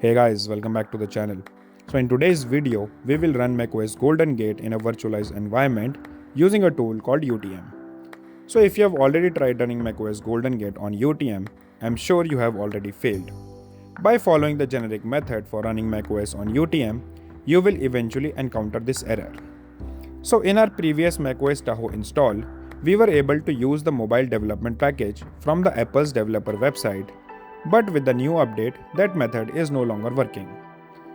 Hey guys, welcome back to the channel. So in today's video, we will run macOS Golden Gate in a virtualized environment using a tool called UTM. So if you have already tried running macOS Golden Gate on UTM, I'm sure you have already failed. By following the generic method for running macOS on UTM, you will eventually encounter this error. So in our previous macOS Tahoe install, we were able to use the mobile development package from the Apple's developer website, but with the new update, that method is no longer working.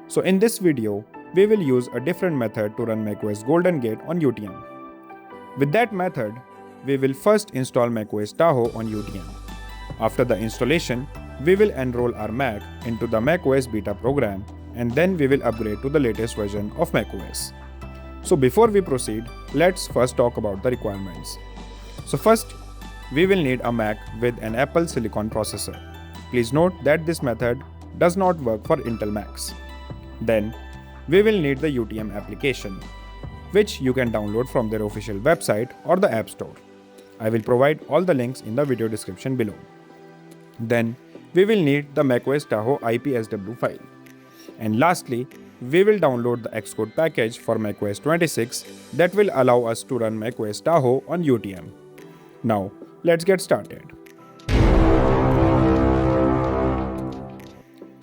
So in this video, we will use a different method to run macOS Golden Gate on UTM. With that method, we will first install macOS Tahoe on UTM. After the installation, we will enroll our Mac into the macOS beta program, and then we will upgrade to the latest version of macOS. So before we proceed, let's first talk about the requirements. So first, we will need a Mac with an Apple Silicon processor. Please note that this method does not work for Intel Macs. Then, we will need the UTM application, which you can download from their official website or the App Store. I will provide all the links in the video description below. Then, we will need the macOS Tahoe IPSW file. And lastly, we will download the Xcode package for macOS 26 that will allow us to run macOS Tahoe on UTM. Now, let's get started.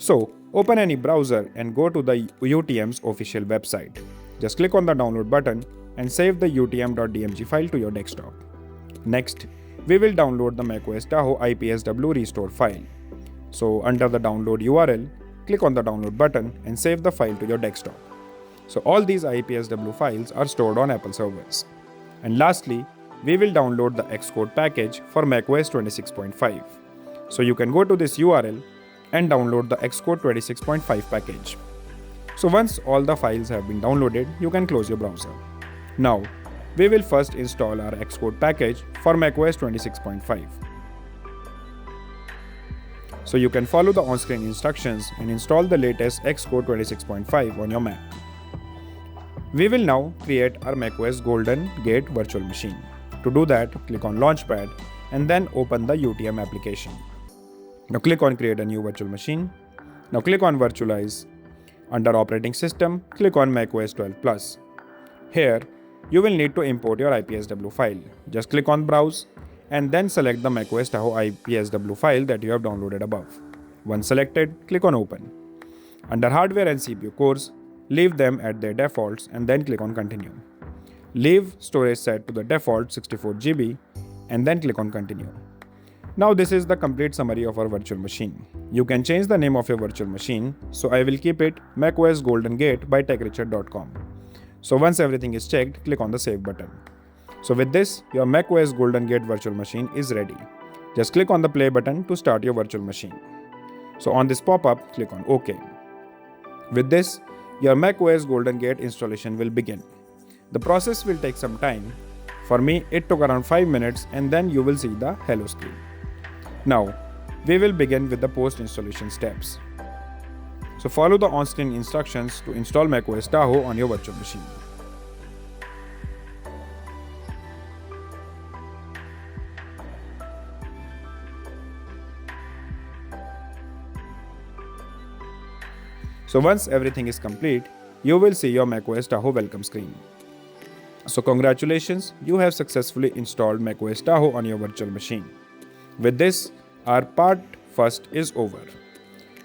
So, open any browser and go to the UTM's official website. Just click on the download button and save the utm.dmg file to your desktop. Next, we will download the macOS Tahoe IPSW restore file. So, under the download URL, click on the download button and save the file to your desktop. So, all these IPSW files are stored on Apple servers. And lastly, we will download the Xcode package for macOS 26.5. So, you can go to this URL and download the Xcode 26.5 package. So once all the files have been downloaded, you can close your browser. Now, we will first install our Xcode package for macOS 26.5. So you can follow the on-screen instructions and install the latest Xcode 26.5 on your Mac. We will now create our macOS Golden Gate virtual machine. To do that, click on Launchpad and then open the UTM application. Now click on Create a new virtual machine. Now click on Virtualize. Under Operating System, click on macOS 12 Plus. Here, you will need to import your IPSW file. Just click on Browse and then select the macOS Tahoe IPSW file that you have downloaded above. Once selected, click on Open. Under Hardware and CPU cores, leave them at their defaults and then click on Continue. Leave storage set to the default 64 GB and then click on Continue. Now this is the complete summary of our virtual machine. You can change the name of your virtual machine, so I will keep it macOS Golden Gate by techrichard.com. So once everything is checked, click on the Save button. So with this, your macOS Golden Gate virtual machine is ready. Just click on the Play button to start your virtual machine. So on this pop-up, click on OK. With this, your macOS Golden Gate installation will begin. The process will take some time. For me, it took around 5 minutes and then you will see the Hello screen. Now, we will begin with the post-installation steps. So follow the on-screen instructions to install macOS Tahoe on your virtual machine. So once everything is complete, you will see your macOS Tahoe welcome screen. So congratulations, you have successfully installed macOS Tahoe on your virtual machine. With this, our part first is over.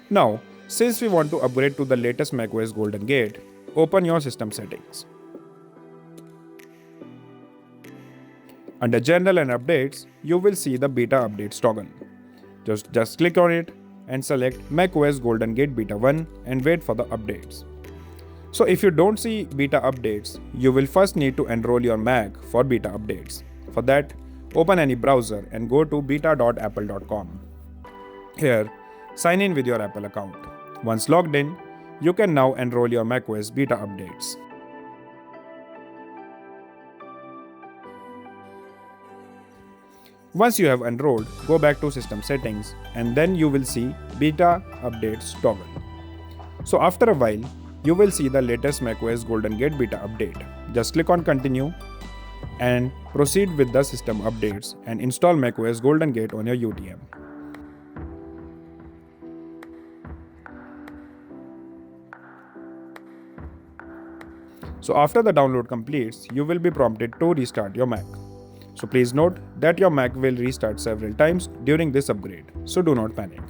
Now, since we want to upgrade to the latest macOS Golden Gate, open your system settings. Under General and Updates, you will see the Beta Updates toggle. Just click on it and select macOS Golden Gate Beta 1 and wait for the updates. So if you don't see beta updates, you will first need to enroll your Mac for beta updates. For that, open any browser and go to beta.apple.com. Here, sign in with your Apple account. Once logged in, you can now enroll your macOS beta updates. Once you have enrolled, go back to System Settings and then you will see Beta Updates toggle. So after a while, you will see the latest macOS Golden Gate beta update. Just click on Continue and proceed with the system updates and install macOS Golden Gate on your UTM. So after the download completes, you will be prompted to restart your Mac. So please note that your Mac will restart several times during this upgrade, so do not panic.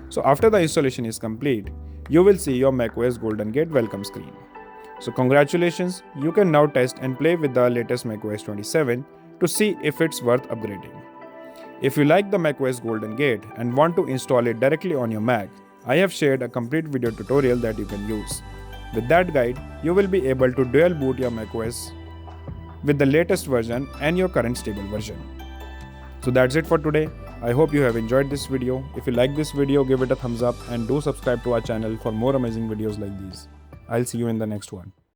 So after the installation is complete, you will see your macOS Golden Gate welcome screen. So congratulations, you can now test and play with the latest macOS 27 to see if it's worth upgrading. If you like the macOS Golden Gate and want to install it directly on your Mac, I have shared a complete video tutorial that you can use. With that guide, you will be able to dual boot your macOS with the latest version and your current stable version. So that's it for today. I hope you have enjoyed this video. If you like this video, give it a thumbs up and do subscribe to our channel for more amazing videos like these. I'll see you in the next one.